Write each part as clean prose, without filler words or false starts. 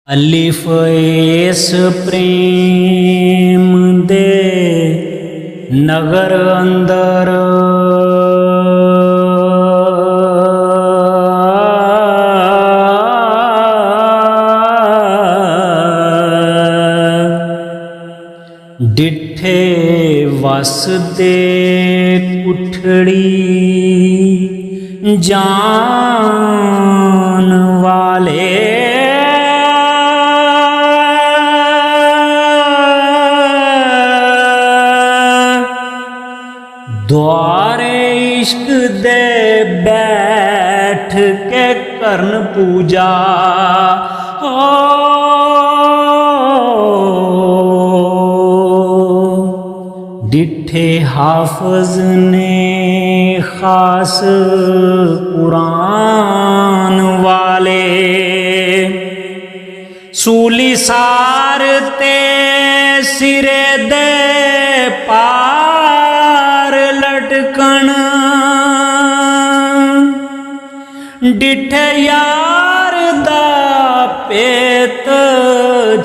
अलिफ इस प्रेम दे नगर अंदर डिठे वस दे कुठड़ी जान वाले द्वारे इश्क दे बैठ के करन पूजा डिठे हाफज ने खास कुरान वाले सूली सार ते सिरे दे पार लटकन डिठे यार दा पेत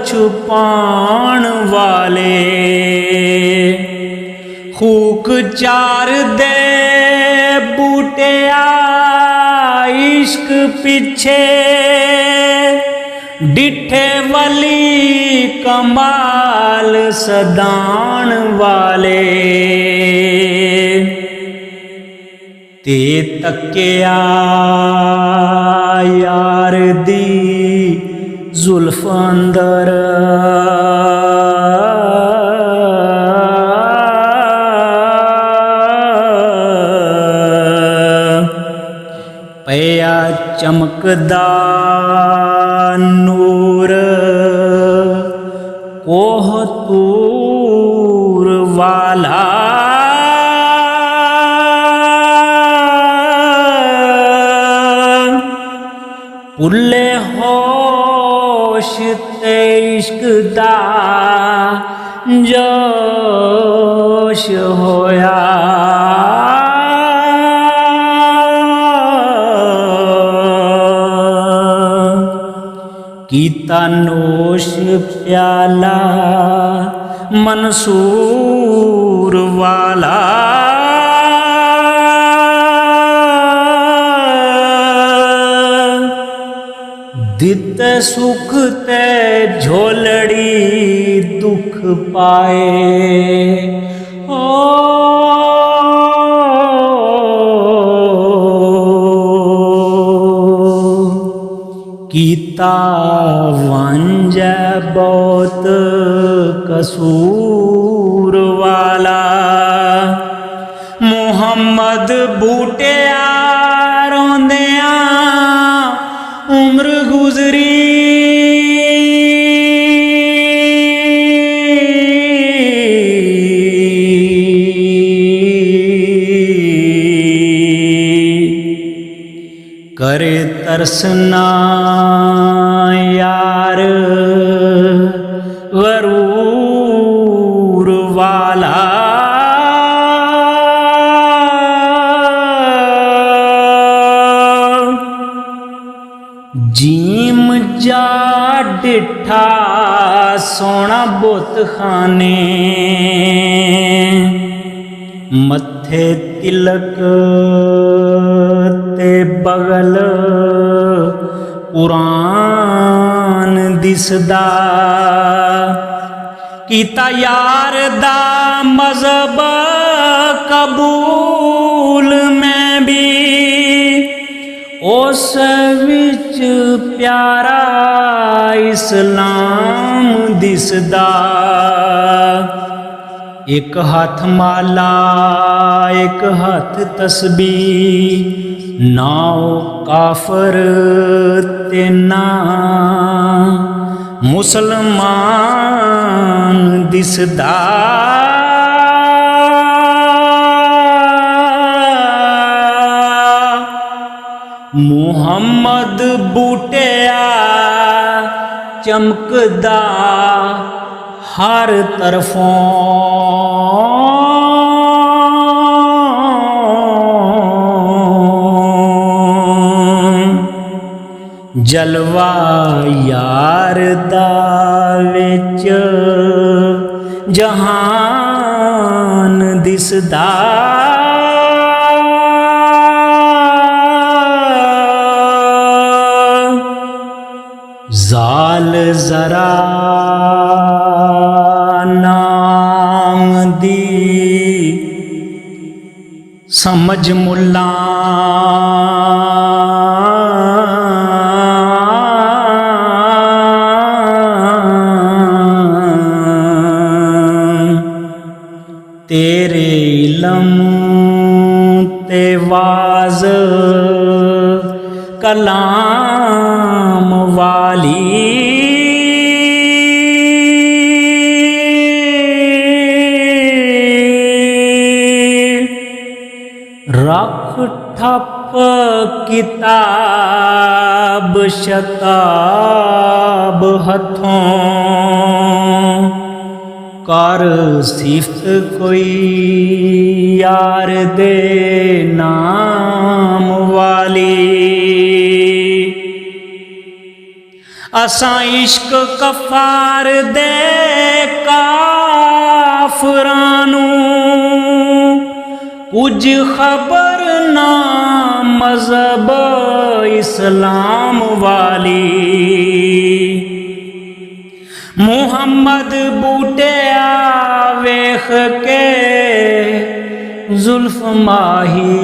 छुपाण वाले खूक चार दे बूटे इश्क पिछे डिठे वली कमाल सदान वाले ते तकिया यार दी जुल्फ अंदर पया चमकदा नूर कोहतूर वाला पुल्ले होश ते इश्क दा जोश होया कीता नोश प्याला मंसूर वाला दिते सुख ते झोलड़ी दुख पाए कीता वंज बहुत कसूर वाला मुहम्मद बूटे रोंदिया उम्र गुजरी करे तरसना यार गरूर वाला जीम जा डिठा सोना बुत खाने मथे तिलक ते बगल कुरान दिसदा कीता यार दा मज़हब कबूल में भी उस विच प्यारा इस्लाम दिसदा एक हाथ माला एक हाथ तस्बीह नाओ काफर ते ना मुसलमान दिसदा मुहम्मद बूटिया चमकदा हर तरफों जलवा यार दा विच जहान दिसदा जाल जरा नाम दी समझ मुल्ला तेरे इल्म ते वाज कलाम वाली रख ठप किताब शताब हथों कर सिफत कोई यार दे नाम वाली असां इश्क कफार दे काफरानू कुछ खबर ना मजहब इस्लाम वाली मुहम्मद बूटिया वेख के जुल्फ माही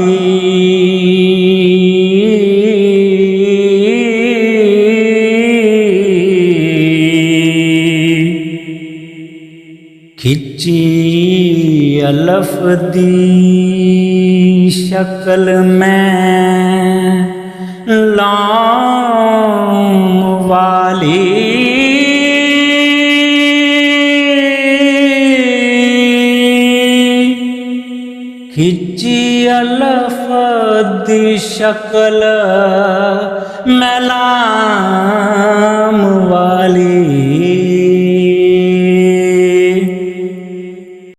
खिची अलफ दी शक्ल में लाम वाली खिची अलफ दी शक्ल में लाम